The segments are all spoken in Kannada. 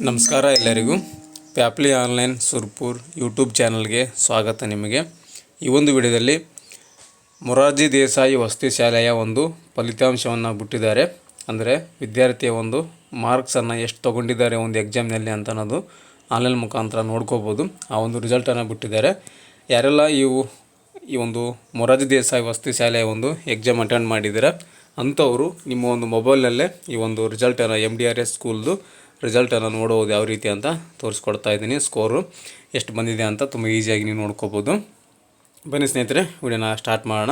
ನಮಸ್ಕಾರ ಎಲ್ಲರಿಗೂ. ಪ್ಯಾಪ್ಲಿ ಆನ್ಲೈನ್ ಸುರ್ಪುರ್ ಯೂಟ್ಯೂಬ್ ಚಾನಲ್ಗೆ ಸ್ವಾಗತ. ನಿಮಗೆ ಈ ಒಂದು ವಿಡಿಯೋದಲ್ಲಿ ಮೊರಾರ್ಜಿ ದೇಸಾಯಿ ವಸತಿ ಶಾಲೆಯ ಒಂದು ಫಲಿತಾಂಶವನ್ನು ಬಿಟ್ಟಿದ್ದಾರೆ. ಅಂದರೆ ವಿದ್ಯಾರ್ಥಿಯ ಒಂದು ಮಾರ್ಕ್ಸನ್ನು ಎಷ್ಟು ತೊಗೊಂಡಿದ್ದಾರೆ ಒಂದು ಎಕ್ಸಾಮ್ನಲ್ಲಿ ಅಂತ ಅನ್ನೋದು ಆನ್ಲೈನ್ ಮುಖಾಂತರ ನೋಡ್ಕೋಬೋದು. ಆ ಒಂದು ರಿಸಲ್ಟನ್ನು ಬಿಟ್ಟಿದ್ದಾರೆ. ಯಾರೆಲ್ಲ ಈ ಒಂದು ಮೊರಾರ್ಜಿ ದೇಸಾಯಿ ವಸತಿ ಶಾಲೆಯ ಒಂದು ಎಕ್ಸಾಮ್ ಅಟೆಂಡ್ ಮಾಡಿದ್ದೀರಾ ಅಂಥವರು ನಿಮ್ಮ ಒಂದು ಮೊಬೈಲ್ನಲ್ಲೇ ಈ ಒಂದು ರಿಸಲ್ಟನ್ನು MDRS ಸ್ಕೂಲ್ದು ರಿಸಲ್ಟನ್ನು ನೋಡೋದು ಯಾವ ರೀತಿ ಅಂತ ತೋರಿಸ್ಕೊಡ್ತಾ ಇದ್ದೀನಿ. ಸ್ಕೋರು ಎಷ್ಟು ಬಂದಿದೆ ಅಂತ ತುಂಬ ಈಸಿಯಾಗಿ ನೀವು ನೋಡ್ಕೋಬೋದು. ಬನ್ನಿ ಸ್ನೇಹಿತರೆ, ವಿಡಿಯೋನ ಸ್ಟಾರ್ಟ್ ಮಾಡೋಣ.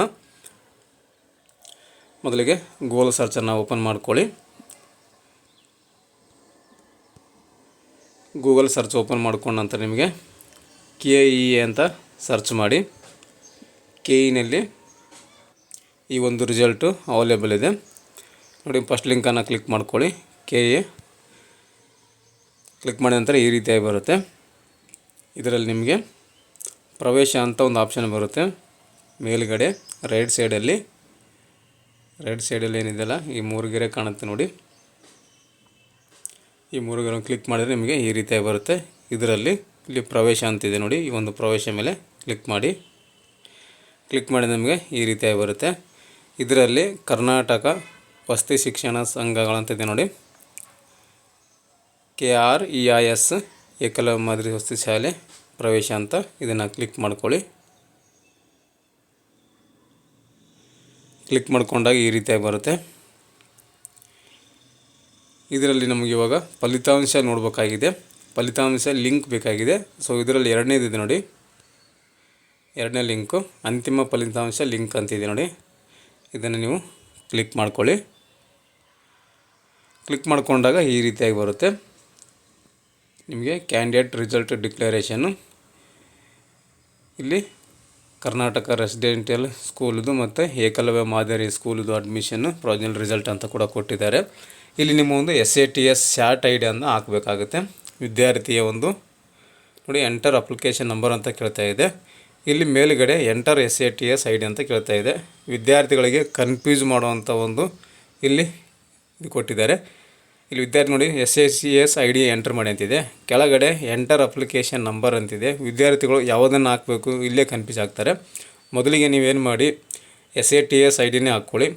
ಮೊದಲಿಗೆ ಗೂಗಲ್ ಸರ್ಚನ್ನು ಓಪನ್ ಮಾಡ್ಕೊಳ್ಳಿ. ಗೂಗಲ್ ಸರ್ಚ್ ಓಪನ್ ಮಾಡ್ಕೊಂಡ ನಂತರ ನಿಮಗೆ KEA ಅಂತ ಸರ್ಚ್ ಮಾಡಿ. KEನಲ್ಲಿ ಈ ಒಂದು ರಿಸಲ್ಟು ಅವೈಲೇಬಲ್ ಇದೆ ನೋಡಿ. ಫಸ್ಟ್ ಲಿಂಕನ್ನು ಕ್ಲಿಕ್ ಮಾಡ್ಕೊಳ್ಳಿ. KEA ಕ್ಲಿಕ್ ಮಾಡಿದ ನಂತರ ಈ ರೀತಿಯಾಗಿ ಬರುತ್ತೆ. ಇದರಲ್ಲಿ ನಿಮಗೆ ಪ್ರವೇಶ ಅಂತ ಒಂದು ಆಪ್ಷನ್ ಬರುತ್ತೆ. ಮೇಲುಗಡೆ ರೈಟ್ ಸೈಡಲ್ಲಿ ಏನಿದೆಯಲ್ಲ ಈ ಮೂರು ಗೆರೆ ಕಾಣುತ್ತೆ ನೋಡಿ. ಈ ಮೂರು ಗೆರೆ ಕ್ಲಿಕ್ ಮಾಡಿದರೆ ನಿಮಗೆ ಈ ರೀತಿಯಾಗಿ ಬರುತ್ತೆ. ಇಲ್ಲಿ ಪ್ರವೇಶ ಅಂತಿದೆ ನೋಡಿ. ಈ ಒಂದು ಪ್ರವೇಶ ಮೇಲೆ ಕ್ಲಿಕ್ ಮಾಡಿ. ಕ್ಲಿಕ್ ಮಾಡಿದ ನಿಮಗೆ ಈ ರೀತಿಯಾಗಿ ಬರುತ್ತೆ. ಇದರಲ್ಲಿ ಕರ್ನಾಟಕ ವಸತಿ ಶಿಕ್ಷಣ ಸಂಘಗಳಂತಿದೆ ನೋಡಿ. KREIS ಏಕಲವ್ಯ ಮಾದರಿ ವಸತಿ ಶಾಲೆ ಪ್ರವೇಶ ಅಂತ ಇದನ್ನು ಕ್ಲಿಕ್ ಮಾಡ್ಕೊಳ್ಳಿ. ಕ್ಲಿಕ್ ಮಾಡ್ಕೊಂಡಾಗ ಈ ರೀತಿಯಾಗಿ ಬರುತ್ತೆ. ಇದರಲ್ಲಿ ನಮಗೆ ಇವಾಗ ಫಲಿತಾಂಶ ನೋಡಬೇಕಾಗಿದೆ. ಫಲಿತಾಂಶ ಲಿಂಕ್ ಬೇಕಾಗಿದೆ. ಸೊ ಇದರಲ್ಲಿ ಎರಡನೇದಿದೆ ನೋಡಿ. ಎರಡನೇ ಲಿಂಕು ಅಂತಿಮ ಫಲಿತಾಂಶ ಲಿಂಕ್ ಅಂತಿದೆ ನೋಡಿ. ಇದನ್ನು ನೀವು ಕ್ಲಿಕ್ ಮಾಡ್ಕೊಳ್ಳಿ. ಕ್ಲಿಕ್ ಮಾಡ್ಕೊಂಡಾಗ ಈ ರೀತಿಯಾಗಿ ಬರುತ್ತೆ. ನಿಮಗೆ ಕ್ಯಾಂಡಿಡೇಟ್ ರಿಸಲ್ಟ್ ಡಿಕ್ಲರೇಷನ್ನು ಇಲ್ಲಿ ಕರ್ನಾಟಕ ರೆಸಿಡೆನ್ಷಿಯಲ್ ಸ್ಕೂಲ್ದು ಮತ್ತು ಏಕಲವ್ಯ ಮಾದರಿ ಸ್ಕೂಲ್ದು ಅಡ್ಮಿಷನ್ನು ಪ್ರೊವಿಷನಲ್ ರಿಸಲ್ಟ್ ಅಂತ ಕೂಡ ಕೊಟ್ಟಿದ್ದಾರೆ. ಇಲ್ಲಿ ನಿಮ್ಮ ಒಂದು SATS ಶಾರ್ಟ್ ID ಅನ್ನು ಹಾಕಬೇಕಾಗುತ್ತೆ. ವಿದ್ಯಾರ್ಥಿಯ ಒಂದು ನೋಡಿ ಎಂಟರ್ ಅಪ್ಲಿಕೇಶನ್ ನಂಬರ್ ಅಂತ ಕೇಳ್ತಾ ಇದೆ. ಇಲ್ಲಿ ಮೇಲುಗಡೆ ಎಂಟರ್ SATS ID ಅಂತ ಕೇಳ್ತಾ ಇದೆ. ವಿದ್ಯಾರ್ಥಿಗಳಿಗೆ ಕನ್ಫ್ಯೂಸ್ ಮಾಡುವಂಥ ಒಂದು ಇಲ್ಲಿ ಇದು ಕೊಟ್ಟಿದ್ದಾರೆ. ಇಲ್ಲಿ ವಿದ್ಯಾರ್ಥಿ ನೋಡಿ SATS ID ಎಂಟರ್ ಮಾಡಿ ಅಂತಿದೆ. ಕೆಳಗಡೆ ಎಂಟರ್ ಅಪ್ಲಿಕೇಶನ್ ನಂಬರ್ ಅಂತಿದೆ. ವಿದ್ಯಾರ್ಥಿಗಳು ಯಾವುದನ್ನು ಹಾಕಬೇಕು ಇಲ್ಲೇ ಕನ್ಫ್ಯೂಸ್ ಆಗ್ತಾರೆ. ಮೊದಲಿಗೆ ನೀವೇನು ಮಾಡಿ SATS IDನೇ ಹಾಕ್ಕೊಳ್ಳಿ.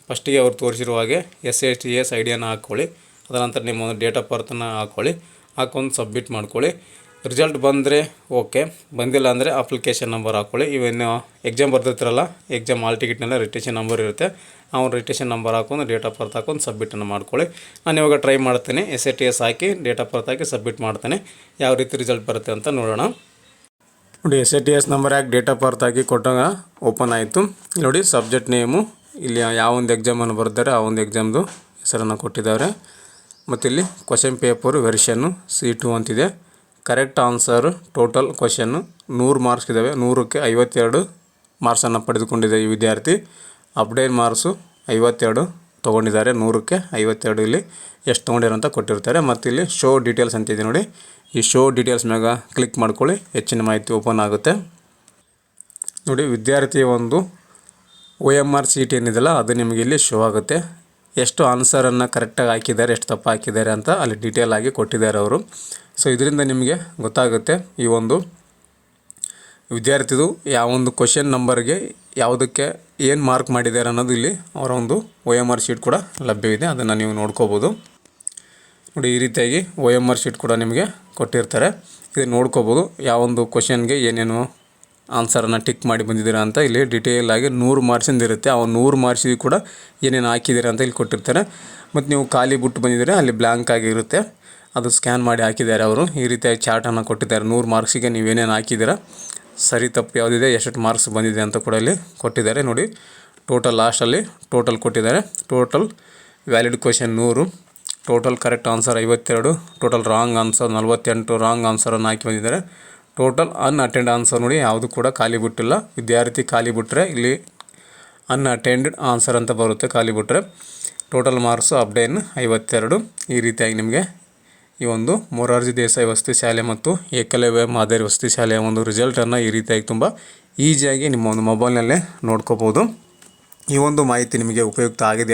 ಫಸ್ಟಿಗೆ ಅವ್ರು ತೋರಿಸಿರುವ ಹಾಗೆ SATS IDಯನ್ನು ಹಾಕ್ಕೊಳ್ಳಿ. ಅದರ ನಂತರ ನಿಮ್ಮ ಒಂದು ಡೇಟ್ ಆಫ್ ಬರ್ತನ್ನು ಹಾಕ್ಕೊಳ್ಳಿ. ಹಾಕೊಂಡು ಸಬ್ಮಿಟ್ ಮಾಡ್ಕೊಳ್ಳಿ. ರಿಸಲ್ಟ್ ಬಂದರೆ ಓಕೆ, ಬಂದಿಲ್ಲ ಅಂದರೆ ಅಪ್ಲಿಕೇಶನ್ ನಂಬರ್ ಹಾಕ್ಕೊಳ್ಳಿ. ಇವೇನು ಎಕ್ಸಾಮ್ ಬರ್ತಿರ್ತಾರಲ್ಲ, ಎಕ್ಸಾಮ್ ಆಲ್ ಟಿಕೆಟ್ನೆಲ್ಲ ರಿಜಿಸ್ಟ್ರೇಷನ್ ನಂಬರ್ ಇರುತ್ತೆ. ಅವ್ನು ರಿಜಿಸ್ಟ್ರೇಷನ್ ನಂಬರ್ ಹಾಕೊಂಡು ಡೇಟ್ ಆಫ್ ಬರ್ತ್ ಹಾಕೊಂಡು ಸಬ್ಮಿಟನ್ನು ಮಾಡ್ಕೊಳ್ಳಿ. ನಾನು ಇವಾಗ ಟ್ರೈ ಮಾಡ್ತೇನೆ. SATS ಹಾಕಿ ಡೇಟ್ ಆಫ್ ಬರ್ತ್ ಹಾಕಿ ಸಬ್ಮಿಟ್ ಮಾಡ್ತೇನೆ. ಯಾವ ರೀತಿ ರಿಸಲ್ಟ್ ಬರುತ್ತೆ ಅಂತ ನೋಡೋಣ ನೋಡಿ. SATS ನಂಬರ್ ಹಾಕಿ ಡೇಟ್ ಆಫ್ ಬರ್ತ್ ಹಾಕಿ ಕೊಟ್ಟಾಗ ಓಪನ್ ಆಯಿತು ನೋಡಿ. ಸಬ್ಜೆಕ್ಟ್ ನೇಮು ಇಲ್ಲಿ ಯಾವ ಒಂದು ಎಕ್ಸಾಮನ್ನು ಬರ್ತಾರೆ ಆ ಒಂದು ಎಕ್ಸಾಮ್ದು ಹೆಸರನ್ನು ಕೊಟ್ಟಿದ್ದಾರೆ. ಮತ್ತು ಇಲ್ಲಿ ಕ್ವಶನ್ ಪೇಪರು ವೆರ್ಷನ್ನು C2 ಅಂತಿದೆ. Correct answer total question 100 marks ಇದ್ದಾವೆ. 100ಕ್ಕೆ 52 ಮಾರ್ಕ್ಸನ್ನು ಪಡೆದುಕೊಂಡಿದೆ ಈ ವಿದ್ಯಾರ್ಥಿ. Update marks 52 ತೊಗೊಂಡಿದ್ದಾರೆ. 100ಕ್ಕೆ 52 ಇಲ್ಲಿ ಎಷ್ಟು ತೊಗೊಂಡಿರೋ ಅಂತ ಕೊಟ್ಟಿರ್ತಾರೆ. ಮತ್ತು ಇಲ್ಲಿ ಶೋ ಡೀಟೇಲ್ಸ್ ಅಂತಿದೆ ನೋಡಿ. ಈ ಶೋ ಡೀಟೇಲ್ಸ್ ಮ್ಯಾಗ ಕ್ಲಿಕ್ ಮಾಡ್ಕೊಳ್ಳಿ. ಹೆಚ್ಚಿನ ಮಾಹಿತಿ ಓಪನ್ ಆಗುತ್ತೆ ನೋಡಿ. ವಿದ್ಯಾರ್ಥಿಯ ಒಂದು OMR ಶೀಟ್ ಏನಿದೆಯಲ್ಲ ಅದು ನಿಮಗೆ ಇಲ್ಲಿ ಶೋ ಆಗುತ್ತೆ. ಎಷ್ಟು ಆನ್ಸರನ್ನು ಕರೆಕ್ಟಾಗಿ ಹಾಕಿದ್ದಾರೆ, ಎಷ್ಟು ತಪ್ಪು ಹಾಕಿದ್ದಾರೆ ಅಂತ ಅಲ್ಲಿ ಡೀಟೇಲ್ ಆಗಿ ಕೊಟ್ಟಿದ್ದಾರೆ ಅವರು. ಸೊ ಇದರಿಂದ ನಿಮಗೆ ಗೊತ್ತಾಗುತ್ತೆ ಈ ಒಂದು ವಿದ್ಯಾರ್ಥಿದು ಯಾವೊಂದು ಕ್ವಶನ್ ನಂಬರ್ಗೆ ಯಾವುದಕ್ಕೆ ಏನು ಮಾರ್ಕ್ ಮಾಡಿದ್ದಾರೆ ಅನ್ನೋದು ಇಲ್ಲಿ ಅವರ ಒಂದು OMR ಶೀಟ್ ಕೂಡ ಲಭ್ಯವಿದೆ. ಅದನ್ನು ನೀವು ನೋಡ್ಕೋಬೋದು ನೋಡಿ. ಈ ರೀತಿಯಾಗಿ OMR ಶೀಟ್ ಕೂಡ ನಿಮಗೆ ಕೊಟ್ಟಿರ್ತಾರೆ. ಇದು ನೋಡ್ಕೋಬೋದು ಯಾವೊಂದು ಕ್ವಶನ್ಗೆ ಏನೇನು ಆನ್ಸರನ್ನು ಟಿಕ್ ಮಾಡಿ ಬಂದಿದ್ದೀರಾ ಅಂತ ಇಲ್ಲಿ ಡೀಟೇಲ್ ಆಗಿ 100 ಮಾರ್ಕ್ಸಿಂದ ಇರುತ್ತೆ. ಆ 100 ಮಾರ್ಕ್ಸಿಗೆ ಕೂಡ ಏನೇನು ಹಾಕಿದ್ದೀರಾ ಅಂತ ಇಲ್ಲಿ ಕೊಟ್ಟಿರ್ತಾರೆ. ಮತ್ತು ನೀವು ಖಾಲಿ ಬಿಟ್ಟು ಬಂದಿದ್ದೀರಾ ಅಲ್ಲಿ ಬ್ಲ್ಯಾಂಕ್ ಆಗಿರುತ್ತೆ, ಅದು ಸ್ಕ್ಯಾನ್ ಮಾಡಿ ಹಾಕಿದ್ದಾರೆ ಅವರು. ಈ ರೀತಿಯಾಗಿ ಚಾರ್ಟನ್ನು ಕೊಟ್ಟಿದ್ದಾರೆ. 100 ಮಾರ್ಕ್ಸಿಗೆ ನೀವೇನೇನು ಹಾಕಿದ್ದೀರಾ, ಸರಿ ತಪ್ಪು ಯಾವುದಿದೆ, ಎಷ್ಟು ಮಾರ್ಕ್ಸ್ ಬಂದಿದೆ ಅಂತ ಕೂಡ ಇಲ್ಲಿ ಕೊಟ್ಟಿದ್ದಾರೆ ನೋಡಿ. ಟೋಟಲ್ ಲಾಸ್ಟಲ್ಲಿ ಟೋಟಲ್ ಕೊಟ್ಟಿದ್ದಾರೆ. Total valid question 100, total correct answer 52, total wrong answer 48 wrong ಆನ್ಸರನ್ನು ಹಾಕಿ ಬಂದಿದ್ದಾರೆ. ಟೋಟಲ್ ಅನ್ಅಟೆಂಡ್ ಆನ್ಸರ್ ನೋಡಿ, ಯಾವುದು ಕೂಡ ಖಾಲಿ ಬಿಟ್ಟಿಲ್ಲ. ವಿದ್ಯಾರ್ಥಿ ಖಾಲಿ ಬಿಟ್ಟರೆ ಇಲ್ಲಿ ಅನ್ಅಟೆಂಡೆಡ್ ಆನ್ಸರ್ ಅಂತ ಬರುತ್ತೆ. ಖಾಲಿ ಬಿಟ್ಟರೆ ಟೋಟಲ್ ಮಾರ್ಕ್ಸು ಅಪ್ಡೇನ್ 52. ಈ ರೀತಿಯಾಗಿ ನಿಮಗೆ ಈ ಒಂದು ಮೊರಾರ್ಜಿ ದೇಸಾಯಿ ವಸತಿ ಶಾಲೆ ಮತ್ತು ಏಕಲವ್ಯ ಮಾದರಿ ವಸತಿ ಶಾಲೆಯ ಒಂದು ರಿಸಲ್ಟನ್ನು ಈ ರೀತಿಯಾಗಿ ತುಂಬ ಈಸಿಯಾಗಿ ನಿಮ್ಮ ಒಂದು ಮೊಬೈಲ್ನಲ್ಲೇ ನೋಡ್ಕೋಬೋದು. ಈ ಒಂದು ಮಾಹಿತಿ ನಿಮಗೆ ಉಪಯುಕ್ತ ಆಗಿದೆ